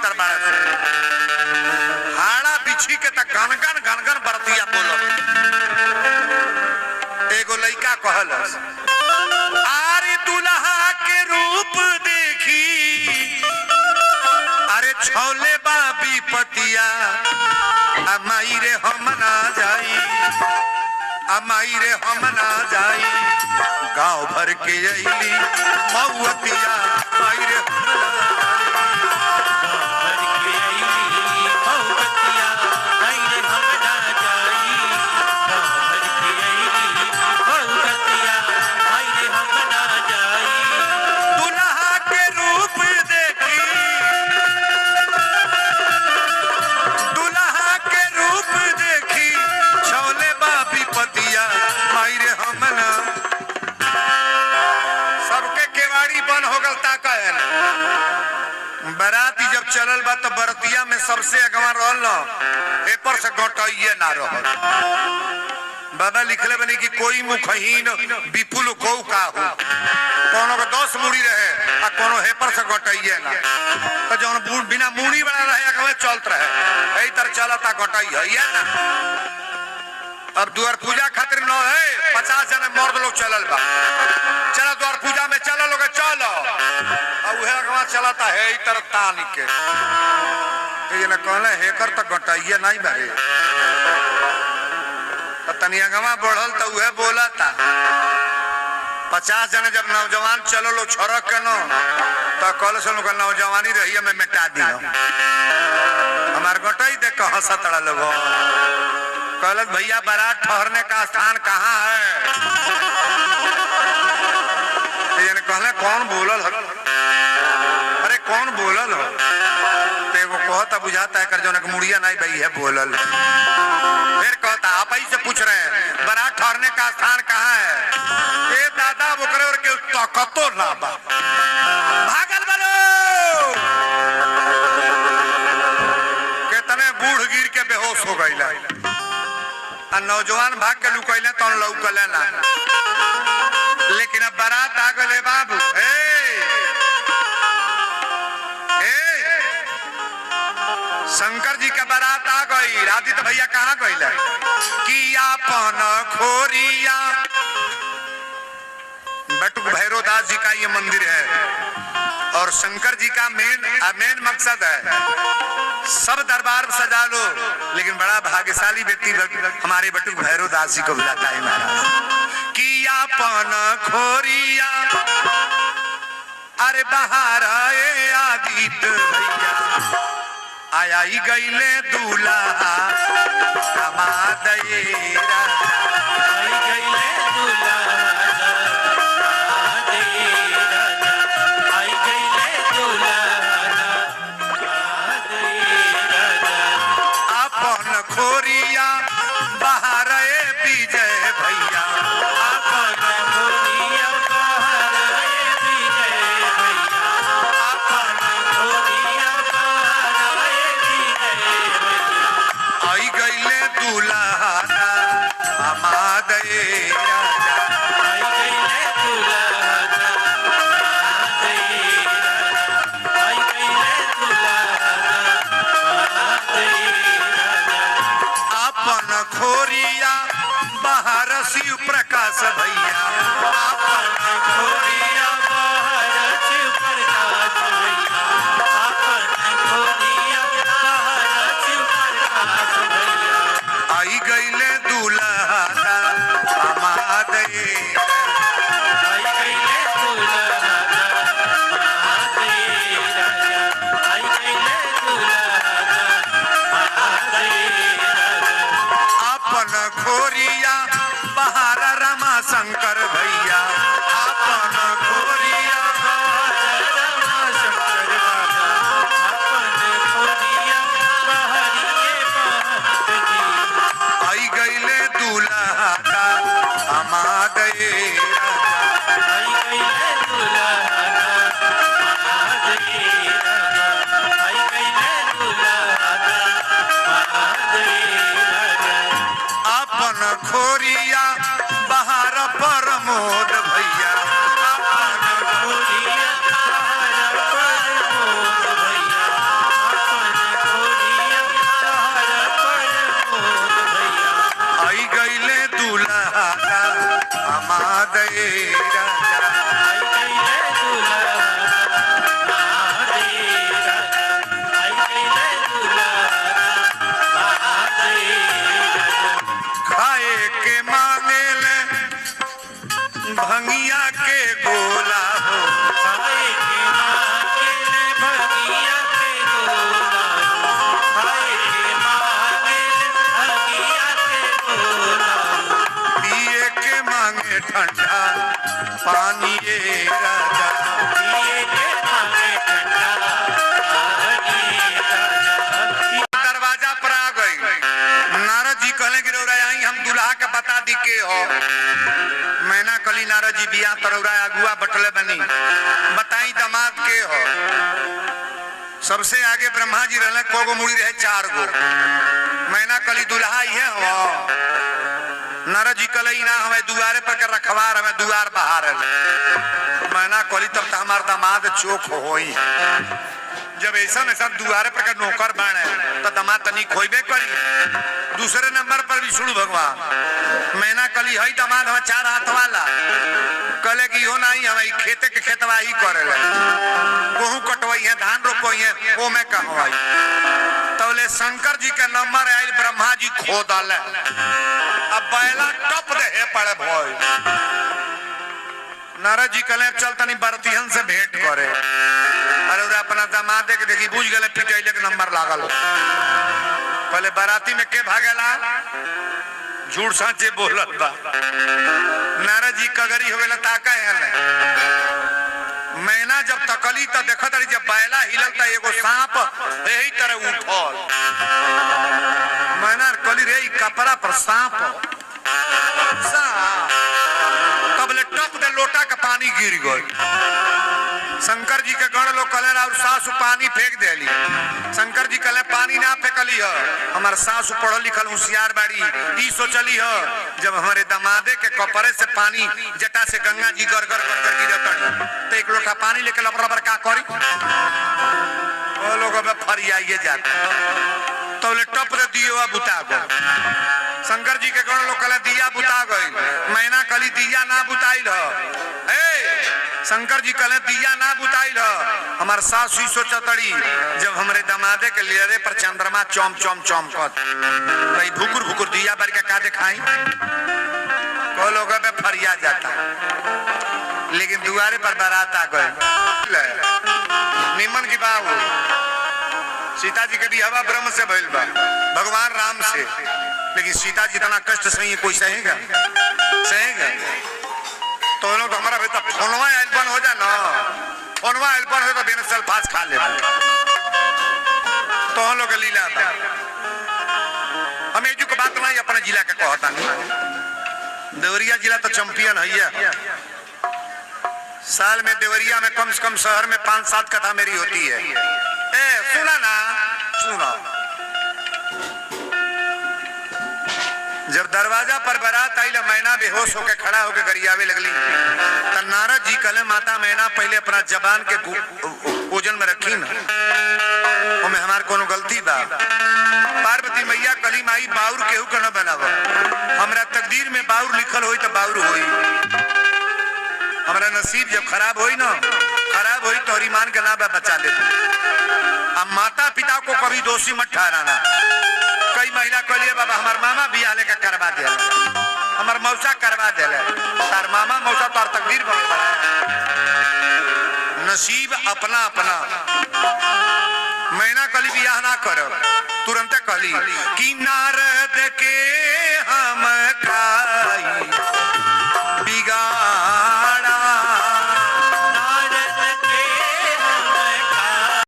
भीतर बाड़े से हाड़ा बिछी के तक गनगन गनगन बरतिया बोलत। एगो लइका कहलस आरे दुल्हा के रूप देखी अरे छौले बा विपतिया अमाई रे हम ना जाई अमाई रे हम ना जाई गांव भर के अइली मऊतिया माई रे हम ना बराती जब चलल बा तो बरतिया में सबसे अगवा रहल पेपर से घटाइए ना रहल। बाबा लिखले बनी कि कोई मुखहीन विपुल को का हो कोनो के 10 मुड़ी रहे आ कोनो हेपर से घटाइए ना तो जौन बिना मुड़ी बना रहे अगवे चलत रहे एही तरह चलता घटाइए या ना। अब द्वार पूजा खातिर न है 50 जने मर्द लोग चलल बा चलो द्वार पूजा में चलो लोग चलो अब उहे अगवा चलता है ई तरह तान के ये न कहले हेकर तो घटाइए नहीं बारे तनी अगवा बढ़ल तो उहे बोलता 50 जने जब नौजवान चलो लो छरक के न तो कल से लोग नौजवानी रही में मिटा दियो हमार घटाई देख के हंसत लोग कहलत भैया बारात ठहरने का स्थान कहाँ है कहले कौन बोलल अरे कौन बोलल हो एगो कहता बुझाता है कर जो मुड़िया नहीं भाई है बोलल फिर कहता आप ही से पूछ रहे हैं बारात ठहरने का स्थान कहाँ है ए दादा वो करे और के ताकतो ना बा भागल बलो कितने बूढ़ गिर के बेहोश हो गईला नौजवान भाग के लुकैले तो लौकले ना लेकिन अब बारात आ गए बाबू शंकर जी का बारात आ गई आदित्य भैया कहाँ गई कि आपन खोरिया बटुक भैरवदास जी का ये मंदिर है और शंकर जी का मेन मकसद है सब दरबार सजा लो लेकिन बड़ा भाग्यशाली व्यक्ति हमारे बटुक भैरवदास जी को बुलाता है महाराज कि आपन खोरिया अरे बाहर आए आदित्य भैया आया ही गईले दूल्हा कमादेरा आई गईले दूल्हा आई गईले दूल्हा अपन खोरिया बाहर आए विजय भैया अपन खोरिया बाहर आए विजय भैया अपन खोरिया बाहर आए विजय भैया आई गईले दूल्हा हमादेरा आई गईले दूल्हा आई गईले दूल्हा अपन खोरिया बाहर शिव प्रकाश भैया अपन खोरिया बाहर शिव प्रकाश भैया अपन खोरिया बाहर शिव प्रकाश भैया आई गईले दूल्हा हमादेरा आई गईले दूल्हा हमादेरा आई गईले दूल्हा अपन खोरिया बाहर रमा शंकर भैया अपन खोरिया बाहर रमा शंकर बाबा अपन खोरिया बाहर के महंत जी आई गईले दूल्हा हमादेरा आई गईले दूल्हा हमादेरा आई गईले दूल्हा हमादेरा अपन ठंडा पानी ये राजा, पिए के मांगे ठंडा पानी राजा। दरवाजा पर आ गई। नारद जी कहले कि रौरा आई हम दुल्हा के बता दी के हो। मैना कली नारद जी बिया तरौरा अगुआ बटले बनी, बताई दामाद के हो। सबसे आगे ब्रह्मा जी रहले, कोगो मुड़ी रहे 4 गो। मैना कली दुल्हा ये हो। नारद जी कहले ना हमें दुआरे पर के रखवार, हमें दुआर बाहर है। मैना कली तब तो हमार दामाद चोख होई। जब ऐसा दुआरे पर का नौकर बाणे तो दामाद तनी खोइबे करी। दूसरे नंबर पर विष्णु भगवान। मैना कली हई दामाद हमें 4 हाथ वाला, कहले कि हो नहीं हमें खेते के खेतवाही करे गेहूं कटवाई है, धान रोपवाई है, वो मैं कहवाई। तबले शंकर जी के नंबर आयल, ब्रह्मा जी खो डाले। अब बैला टप दे पड़े भोय। नारद जी कहले चल तनी बरतिहन से भेंट करे। अरे अपना दामाद के देखी बुझ गए पिटैले के नंबर लागल। पहले बाराती में के भागेला, झूठ साचे बोलत बा। नारद जी कगरी हो गेला, ताका है। मैना जब तकली तो देखत रही, जब बैला हिलल त एगो सांप यही तरह उठल। मैना कली रे कपड़ा पर सांप, तबले टप दे लोटा का पानी गिर गई। शंकर जी के गण लोग कहले और सासु पानी फेंक देली। शंकर जी कहले पानी ना फेंकली है, हमार सासु पढ़ल लिखल होशियार बाड़ी, ई सोचली है जब हमारे दामादे के कपड़े से पानी जटा से गंगा जी गर गर गर गर गिरत तो एक लोटा पानी लेके लपड़ा पर का करी। वो लोग अब फरियाइए जाते तो टप दे दियो बुता गो। शंकर जी के गण लोग कहले दिया बुता गई। मैना कली दिया ना बुताइल है। शंकर जी कहले दिया ना बुताइल है, हमार सासु सोचतड़ी जब हमरे दामादे के लेरे पर चंद्रमा चौम चौम चौमकत भाई भुकुर भुकुर दिया बर के का दिखाई। को लोग पे फरिया जाता, लेकिन दुआरे पर बारात आ गए। निमन की बाबू सीता जी के भी हवा ब्रह्म से भइल बा, भगवान राम से। लेकिन सीता जी इतना कष्ट सही कोई सहेगा? सहेगा तो लोग तो हमारा बेटा फोनवा एल्बन हो जाए ना, फोनवा एल्बन हो तो बिना सल्फास खा ले तो हम लोग लीला था। हम एजू के बात नहीं अपने जिला के कहता नहीं। देवरिया जिला तो चैंपियन है। साल में देवरिया में कम से कम शहर में 5-7 कथा मेरी होती है। सुना ना, सुना। जब दरवाजा पर बारात आई, मैना बेहोश होकर खड़ा होकर गरियावे लगली। तो नारद जी कहले माता मैना पहले अपना जबान के भोजन में रखी ना, उनमें हमार कोनो गलती बा। पार्वती मैया कली माई बाउर केहू के न बनावा, हमरा तकदीर में बाउर लिखल होई तो बाउर होई। हमारा नसीब जब खराब होई ना, खराब होई तो ईमान के ना बचा ले। अब माता पिता को कभी दोषी मत ठहराना। कई महिला कहलिए बाबा हमार मामा बियाह लेकर करवा दे, हमार मौसा करवा दे, तार मामा मौसा तार तकदीर बन पड़ा। नसीब अपना अपना। मैना कली बियाह ना करो, तुरंत कहली कि नारद के